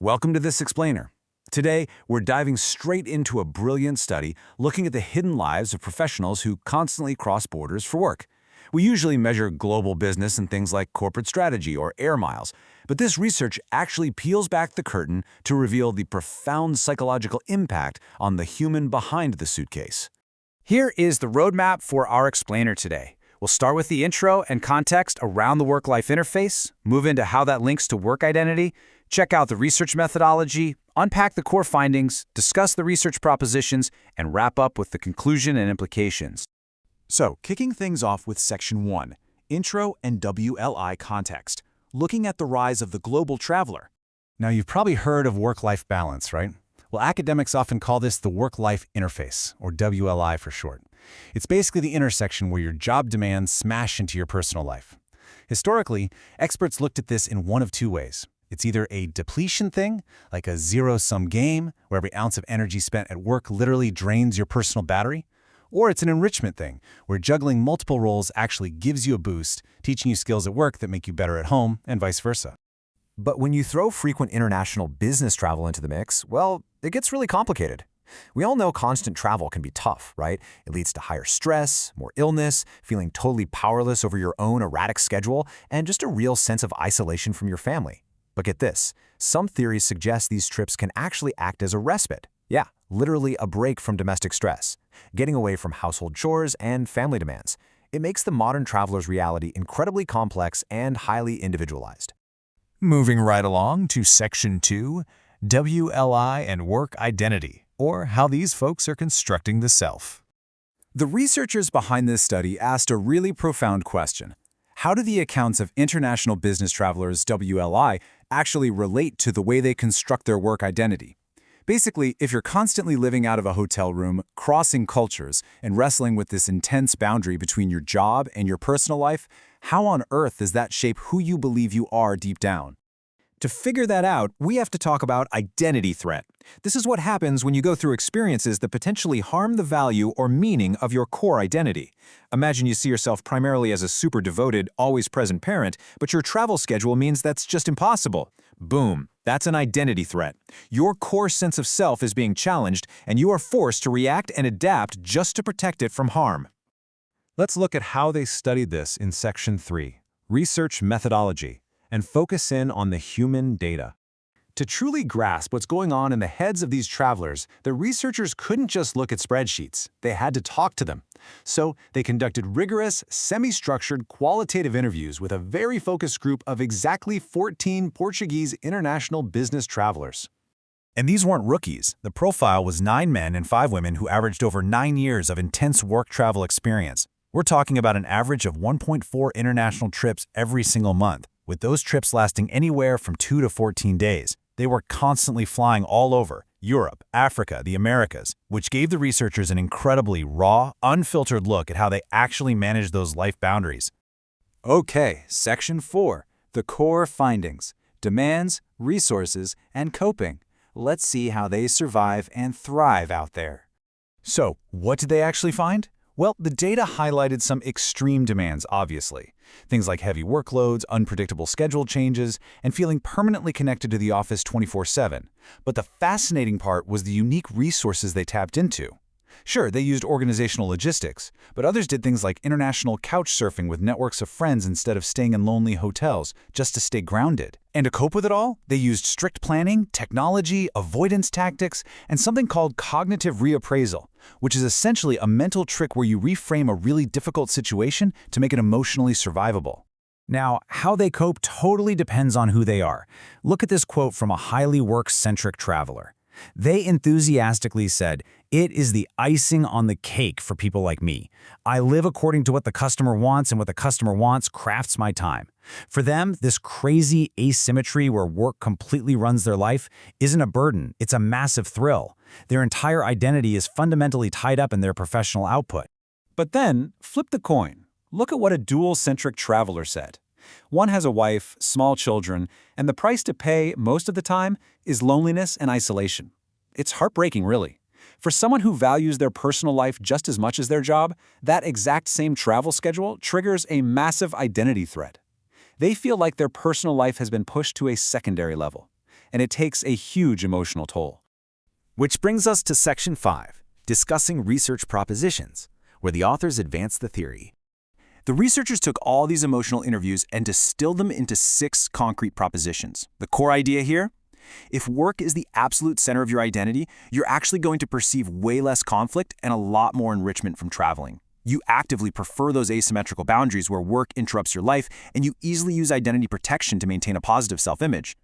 Welcome to This Explainer. Today, we're diving straight into a brilliant study looking at the hidden lives of professionals who constantly cross borders for work. We usually measure global business in things like corporate strategy or air miles, but this research actually peels back the curtain to reveal the profound psychological impact on the human behind the suitcase. Here is the roadmap for our explainer today. We'll start with the intro and context around the work-life interface, move into how that links to work identity, check out the research methodology, unpack the core findings, discuss the research propositions, and wrap up with the conclusion and implications. So, kicking things off with Section 1, Intro and WLI Context, looking at the rise of the global traveler. Now, you've probably heard of work-life balance, right? Well, academics often call this the work-life interface, or WLI for short. It's basically the intersection where your job demands smash into your personal life. Historically, experts looked at this in one of two ways. It's either a depletion thing, like a zero-sum game, where every ounce of energy spent at work literally drains your personal battery, or it's an enrichment thing, where juggling multiple roles actually gives you a boost, teaching you skills at work that make you better at home, and vice versa. But when you throw frequent international business travel into the mix, well, it gets really complicated. We all know constant travel can be tough, right? It leads to higher stress, more illness, feeling totally powerless over your own erratic schedule, and just a real sense of isolation from your family. But get this, some theories suggest these trips can actually act as a respite. Yeah, literally a break from domestic stress, getting away from household chores and family demands. It makes the modern traveler's reality incredibly complex and highly individualized. Moving right along to Section 2, WLI and Work Identity, or how these folks are constructing the self. The researchers behind this study asked a really profound question. How do the accounts of international business travelers, WLI, actually relate to the way they construct their work identity? Basically, if you're constantly living out of a hotel room, crossing cultures, and wrestling with this intense boundary between your job and your personal life, how on earth does that shape who you believe you are deep down? To figure that out, we have to talk about identity threat. This is what happens when you go through experiences that potentially harm the value or meaning of your core identity. Imagine you see yourself primarily as a super devoted, always present parent, but your travel schedule means that's just impossible. Boom, that's an identity threat. Your core sense of self is being challenged, and you are forced to react and adapt just to protect it from harm. Let's look at how they studied this in Section 3, Research Methodology, and focus in on the human data. To truly grasp what's going on in the heads of these travelers, the researchers couldn't just look at spreadsheets. They had to talk to them. So they conducted rigorous, semi-structured, qualitative interviews with a very focused group of exactly 14 Portuguese international business travelers. And these weren't rookies. The profile was 9 men and 5 women who averaged over 9 years of intense work travel experience. We're talking about an average of 1.4 international trips every single month, with those trips lasting anywhere from 2 to 14 days. They were constantly flying all over Europe, Africa, the Americas, which gave the researchers an incredibly raw, unfiltered look at how they actually managed those life boundaries. Okay, Section 4, the core findings, demands, resources, and coping. Let's see how they survive and thrive out there. So, what did they actually find? Well, the data highlighted some extreme demands, obviously. Things like heavy workloads, unpredictable schedule changes, and feeling permanently connected to the office 24/7. But the fascinating part was the unique resources they tapped into. Sure, they used organizational logistics, but others did things like international couch surfing with networks of friends instead of staying in lonely hotels just to stay grounded. And to cope with it all, they used strict planning, technology, avoidance tactics, and something called cognitive reappraisal, which is essentially a mental trick where you reframe a really difficult situation to make it emotionally survivable. Now, how they cope totally depends on who they are. Look at this quote from a highly work-centric traveler. They enthusiastically said, "It is the icing on the cake for people like me. I live according to what the customer wants, and what the customer wants crafts my time." For them, this crazy asymmetry where work completely runs their life isn't a burden, it's a massive thrill. Their entire identity is fundamentally tied up in their professional output. But then, flip the coin. Look at what a dual-centric traveler said. One has a wife, small children, and the price to pay most of the time is loneliness and isolation. It's heartbreaking, really. For someone who values their personal life just as much as their job, that exact same travel schedule triggers a massive identity threat. They feel like their personal life has been pushed to a secondary level. and it takes a huge emotional toll. Which brings us to Section 5, discussing research propositions, where the authors advance the theory. The researchers took all these emotional interviews and distilled them into 6 concrete propositions. The core idea here? If work is the absolute center of your identity, you're actually going to perceive way less conflict and a lot more enrichment from traveling. You actively prefer those asymmetrical boundaries where work interrupts your life, and you easily use identity protection to maintain a positive self-image.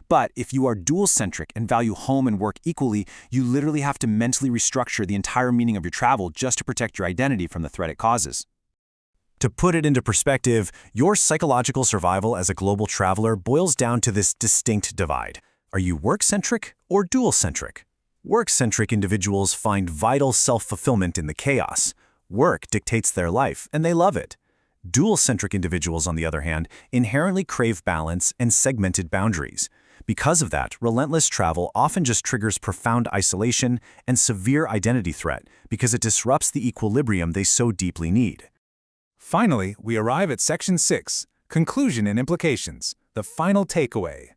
But if you are dual-centric and value home and work equally, you literally have to mentally restructure the entire meaning of your travel just to protect your identity from the threat it causes. To put it into perspective, your psychological survival as a global traveler boils down to this distinct divide. Are you work-centric or dual-centric? Work-centric individuals find vital self-fulfillment in the chaos. Work dictates their life, and they love it. Dual-centric individuals, on the other hand, inherently crave balance and segmented boundaries. Because of that, relentless travel often just triggers profound isolation and severe identity threat because it disrupts the equilibrium they so deeply need. Finally, we arrive at Section 6, Conclusion and Implications, the final takeaway.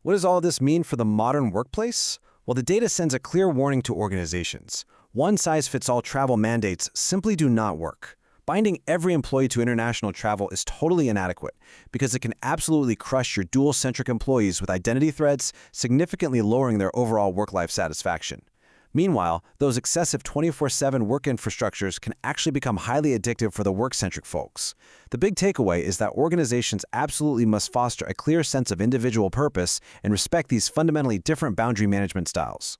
What does all this mean for the modern workplace? Well, the data sends a clear warning to organizations. One-size-fits-all travel mandates simply do not work. Binding every employee to international travel is totally inadequate because it can absolutely crush your dual-centric employees with identity threats, significantly lowering their overall work-life satisfaction. Meanwhile, those excessive 24/7 work infrastructures can actually become highly addictive for the work-centric folks. The big takeaway is that organizations absolutely must foster a clear sense of individual purpose and respect these fundamentally different boundary management styles.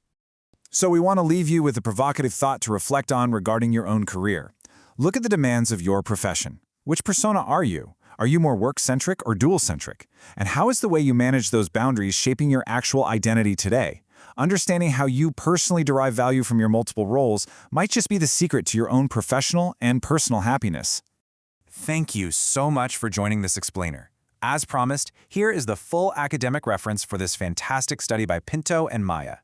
So we want to leave you with a provocative thought to reflect on regarding your own career. Look at the demands of your profession. Which persona are you? Are you more work-centric or dual-centric? And how is the way you manage those boundaries shaping your actual identity today? Understanding how you personally derive value from your multiple roles might just be the secret to your own professional and personal happiness. Thank you so much for joining this explainer. As promised, here is the full academic reference for this fantastic study by Pinto and Maya.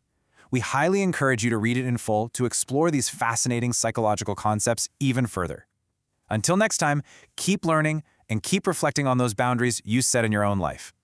We highly encourage you to read it in full to explore these fascinating psychological concepts even further. Until next time, keep learning and keep reflecting on those boundaries you set in your own life.